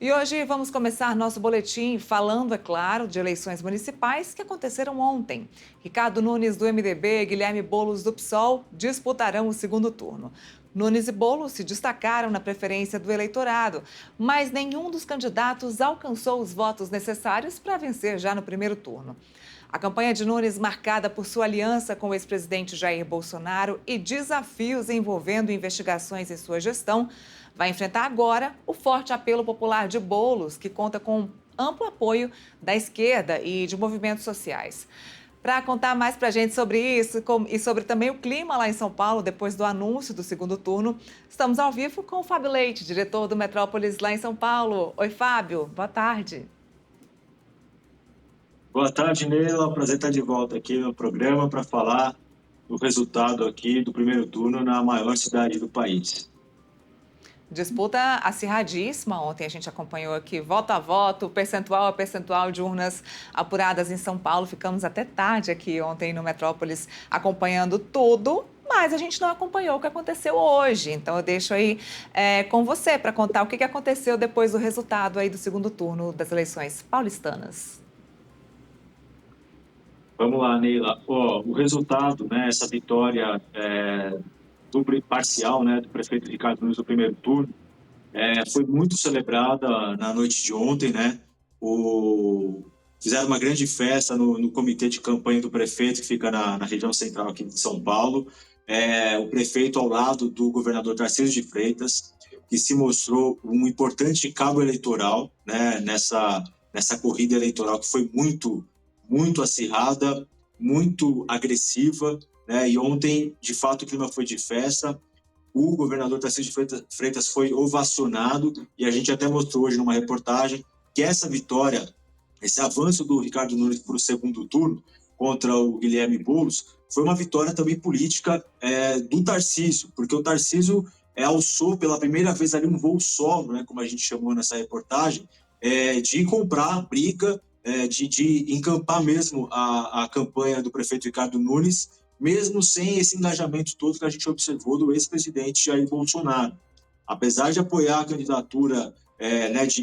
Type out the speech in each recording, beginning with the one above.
E hoje vamos começar nosso boletim falando, é claro, de eleições municipais que aconteceram ontem. Ricardo Nunes, do MDB, e Guilherme Boulos, do PSOL, disputarão o segundo turno. Nunes e Boulos se destacaram na preferência do eleitorado, mas nenhum dos candidatos alcançou os votos necessários para vencer já no primeiro turno. A campanha de Nunes, marcada por sua aliança com o ex-presidente Jair Bolsonaro e desafios envolvendo investigações em sua gestão, vai enfrentar agora o forte apelo popular de Boulos, que conta com amplo apoio da esquerda e de movimentos sociais. Para contar mais para a gente sobre isso e sobre também o clima lá em São Paulo, depois do anúncio do segundo turno, estamos ao vivo com o Fábio Leite, diretor do Metrópolis lá em São Paulo. Oi, Fábio, boa tarde. Boa tarde, Neila. Prazer estar de volta aqui no programa para falar do resultado aqui do primeiro turno na maior cidade do país. Disputa acirradíssima. Ontem a gente acompanhou aqui voto a voto, percentual a percentual de urnas apuradas em São Paulo. Ficamos até tarde aqui ontem no Metrópolis acompanhando tudo, mas a gente não acompanhou o que aconteceu hoje. Então eu deixo aí com você para contar o que aconteceu depois do resultado aí do segundo turno das eleições paulistanas. Vamos lá, Neila. O resultado, né, essa vitória parcial, né, do prefeito Ricardo Nunes no primeiro turno, foi muito celebrada na noite de ontem, né? Fizeram uma grande festa no comitê de campanha do prefeito, que fica na região central aqui de São Paulo. O prefeito ao lado do governador Tarcísio de Freitas, que se mostrou um importante cabo eleitoral, né, nessa corrida eleitoral que foi muito acirrada, muito agressiva, né? E ontem, de fato, o clima foi de festa. O governador Tarcísio de Freitas foi ovacionado e a gente até mostrou hoje numa reportagem que essa vitória, esse avanço do Ricardo Nunes para o segundo turno contra o Guilherme Boulos, foi uma vitória também política do Tarcísio, porque o Tarcísio alçou pela primeira vez ali um voo solo, né, como a gente chamou nessa reportagem, de comprar a briga, de encampar mesmo a campanha do prefeito Ricardo Nunes, mesmo sem esse engajamento todo que a gente observou do ex-presidente Jair Bolsonaro. Apesar de apoiar a candidatura,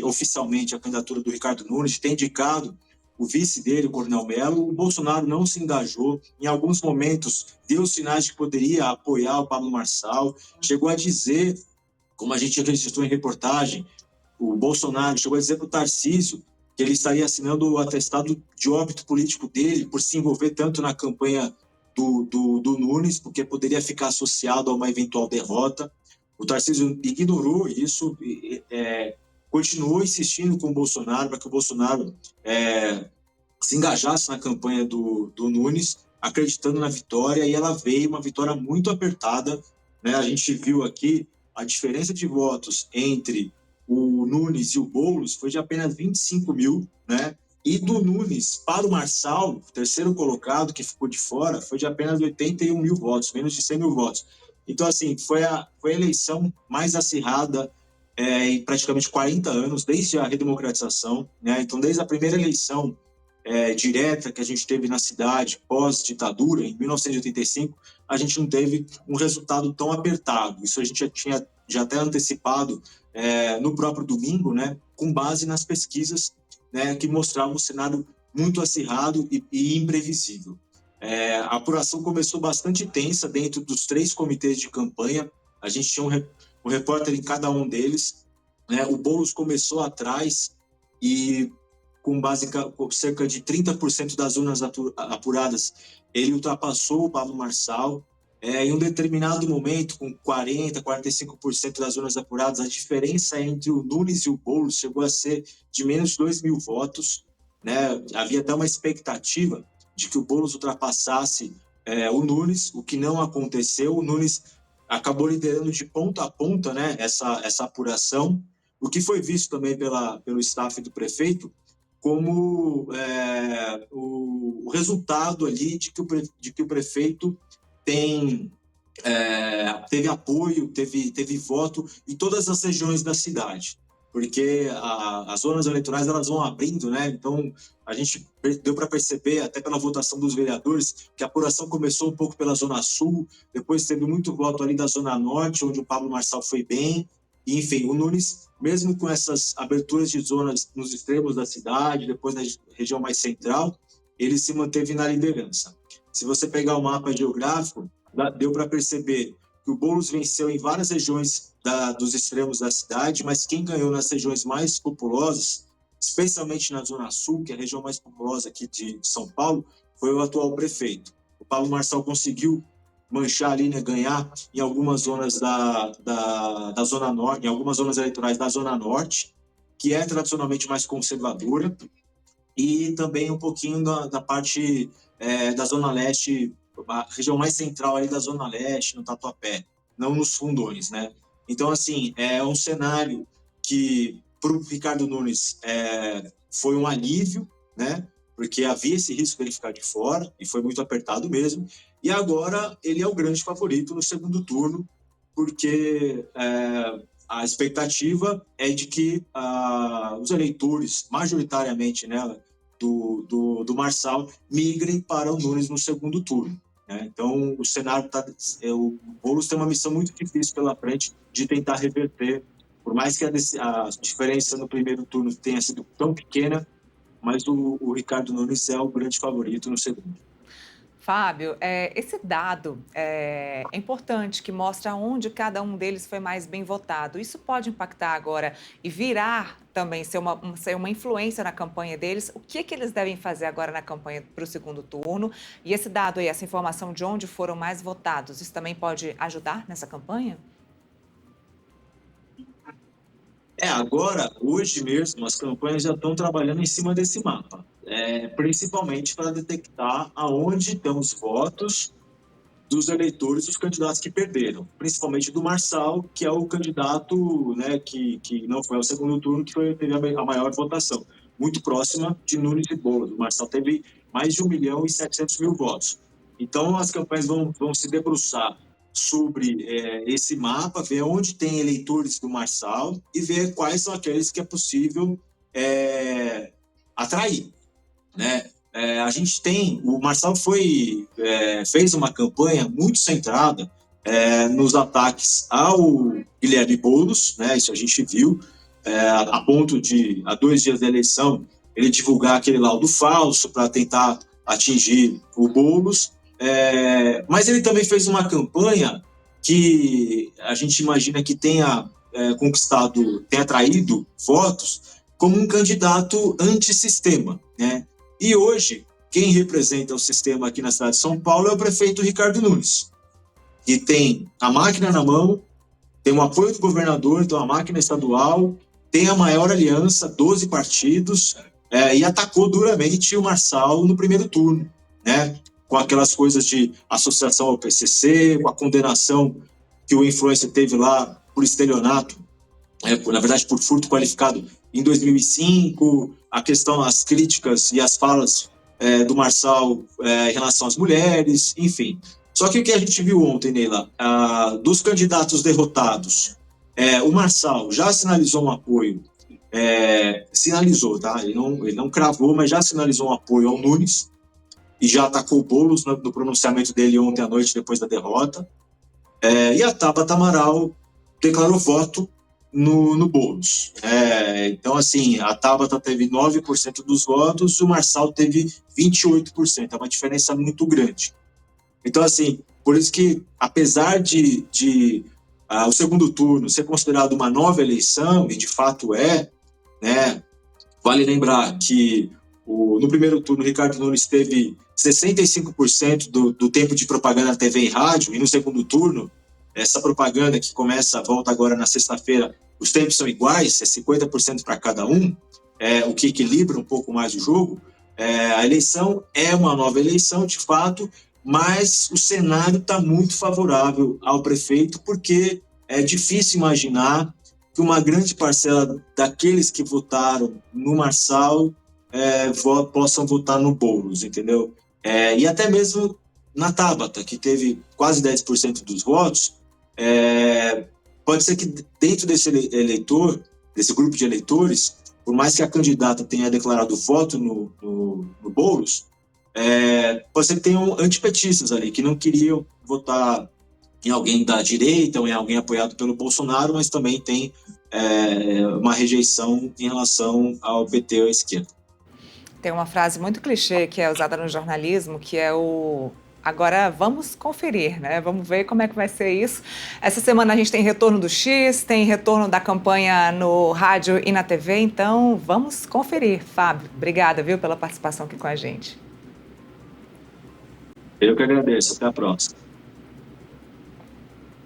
oficialmente a candidatura do Ricardo Nunes, de ter indicado o vice dele, o Coronel Mello, o Bolsonaro não se engajou. Em alguns momentos, deu sinais de que poderia apoiar o Pablo Marçal, chegou a dizer, como a gente acreditou em reportagem, o Bolsonaro chegou a dizer para o Tarcísio que ele estaria assinando o atestado de óbito político dele por se envolver tanto na campanha do Nunes, porque poderia ficar associado a uma eventual derrota. O Tarcísio ignorou isso, continuou insistindo com o Bolsonaro para que o Bolsonaro se engajasse na campanha do Nunes, acreditando na vitória, e ela veio uma vitória muito apertada, né? A gente viu aqui a diferença de votos entre o Nunes e o Boulos foi de apenas 25 mil, né? E do Nunes para o Marçal, terceiro colocado, que ficou de fora, foi de apenas 81 mil votos, menos de 100 mil votos. Então, assim, foi a eleição mais acirrada em praticamente 40 anos, desde a redemocratização, né? Então, desde a primeira eleição direta que a gente teve na cidade pós-ditadura, em 1985, a gente não teve um resultado tão apertado. Isso a gente já tinha até antecipado no próprio domingo, né, com base nas pesquisas, né, que mostravam um cenário muito acirrado e imprevisível. A apuração começou bastante tensa dentro dos 3 comitês de campanha. A gente tinha um repórter em cada um deles, né? O Boulos começou atrás e com cerca de 30% das urnas apuradas, ele ultrapassou o Pablo Marçal. Em um determinado momento, com 40%, 45% das urnas apuradas, a diferença entre o Nunes e o Boulos chegou a ser de menos de 2 mil votos, né? Havia até uma expectativa de que o Boulos ultrapassasse o Nunes, o que não aconteceu. O Nunes acabou liderando de ponta a ponta, né, essa apuração, o que foi visto também pelo staff do prefeito como o resultado ali de que o prefeito teve apoio, teve voto em todas as regiões da cidade, porque as zonas eleitorais elas vão abrindo, né? Então a gente deu para perceber até pela votação dos vereadores que a apuração começou um pouco pela Zona Sul, depois teve muito voto ali da Zona Norte, onde o Pablo Marçal foi bem, E, enfim, o Nunes, mesmo com essas aberturas de zonas nos extremos da cidade, depois na região mais central, ele se manteve na liderança. Se você pegar o mapa geográfico, deu para perceber que o Boulos venceu em várias regiões dos extremos da cidade, mas quem ganhou nas regiões mais populosas, especialmente na Zona Sul, que é a região mais populosa aqui de São Paulo, foi o atual prefeito. O Paulo Marçal conseguiu manchar ali, né, ganhar em algumas zonas da Zona Norte, em algumas zonas eleitorais da Zona Norte, que é tradicionalmente mais conservadora, e também um pouquinho da parte da Zona Leste, a região mais central ali da Zona Leste, no Tatuapé, não nos fundões, né? Então, assim, é um cenário que, para o Ricardo Nunes, foi um alívio, né? Porque havia esse risco de ele ficar de fora, e foi muito apertado mesmo, e agora ele é o grande favorito no segundo turno, porque a expectativa é de que os eleitores, majoritariamente, né, do Marçal, migrem para o Nunes no segundo turno, né? Então, o cenário o Boulos tem uma missão muito difícil pela frente de tentar reverter, por mais que a diferença no primeiro turno tenha sido tão pequena, mas o Ricardo Nunes é o grande favorito no segundo. Fábio, esse dado é importante, que mostra onde cada um deles foi mais bem votado. Isso pode impactar agora e virar também, ser uma influência na campanha deles. O que eles devem fazer agora na campanha para o segundo turno? E esse dado aí, essa informação de onde foram mais votados, isso também pode ajudar nessa campanha? Agora, hoje mesmo, as campanhas já estão trabalhando em cima desse mapa, principalmente para detectar aonde estão os votos dos eleitores dos candidatos que perderam, principalmente do Marçal, que é o candidato, né, que não foi ao segundo turno, que teve a maior votação, muito próxima de Nunes e Boulos. O Marçal teve mais de 1.700.000 votos. Então, as campanhas vão se debruçar sobre esse mapa, ver onde tem eleitores do Marçal e ver quais são aqueles que é possível atrair, né? A gente tem, o Marçal fez uma campanha muito centrada nos ataques ao Guilherme Boulos, né? Isso a gente viu, a ponto de, há 2 dias da eleição, ele divulgar aquele laudo falso para tentar atingir o Boulos, mas ele também fez uma campanha que a gente imagina que tenha tenha atraído votos como um candidato antissistema, né? E hoje, quem representa o sistema aqui na cidade de São Paulo é o prefeito Ricardo Nunes, que tem a máquina na mão, tem o apoio do governador, então a máquina estadual, tem a maior aliança, 12 partidos, e atacou duramente o Marçal no primeiro turno, né? Com aquelas coisas de associação ao PCC, com a condenação que o influencer teve lá por estelionato, na verdade por furto qualificado em 2005, a questão, as críticas e as falas do Marçal em relação às mulheres, enfim. Só que o que a gente viu ontem, Neila, dos candidatos derrotados, o Marçal já sinalizou um apoio, sinalizou, tá? Ele não cravou, mas já sinalizou um apoio ao Nunes e já atacou o Boulos no pronunciamento dele ontem à noite, depois da derrota. E a Tabata Amaral declarou voto no Boulos. Então, assim, a Tabata teve 9% dos votos, o Marçal teve 28%. É uma diferença muito grande. Então, assim, por isso que, apesar de o segundo turno ser considerado uma nova eleição, e de fato né, vale lembrar que no primeiro turno o Ricardo Nunes teve 65% do tempo de propaganda na TV e rádio, e no segundo turno, essa propaganda que volta agora na sexta-feira, os tempos são iguais, 50% para cada um, o que equilibra um pouco mais o jogo. A eleição é uma nova eleição, de fato, mas o cenário está muito favorável ao prefeito, porque é difícil imaginar que uma grande parcela daqueles que votaram no Marçal possam votar no Boulos, entendeu? E até mesmo na Tabata, que teve quase 10% dos votos, pode ser que dentro desse grupo de eleitores, por mais que a candidata tenha declarado voto no Boulos, pode ser que tenham antipetistas ali, que não queriam votar em alguém da direita ou em alguém apoiado pelo Bolsonaro, mas também tem uma rejeição em relação ao PT ou à esquerda. Tem uma frase muito clichê que é usada no jornalismo, que é o agora vamos conferir, né? Vamos ver como é que vai ser isso. Essa semana a gente tem retorno do X, tem retorno da campanha no rádio e na TV, então vamos conferir. Fábio, obrigada, viu, pela participação aqui com a gente. Eu que agradeço. Até a próxima.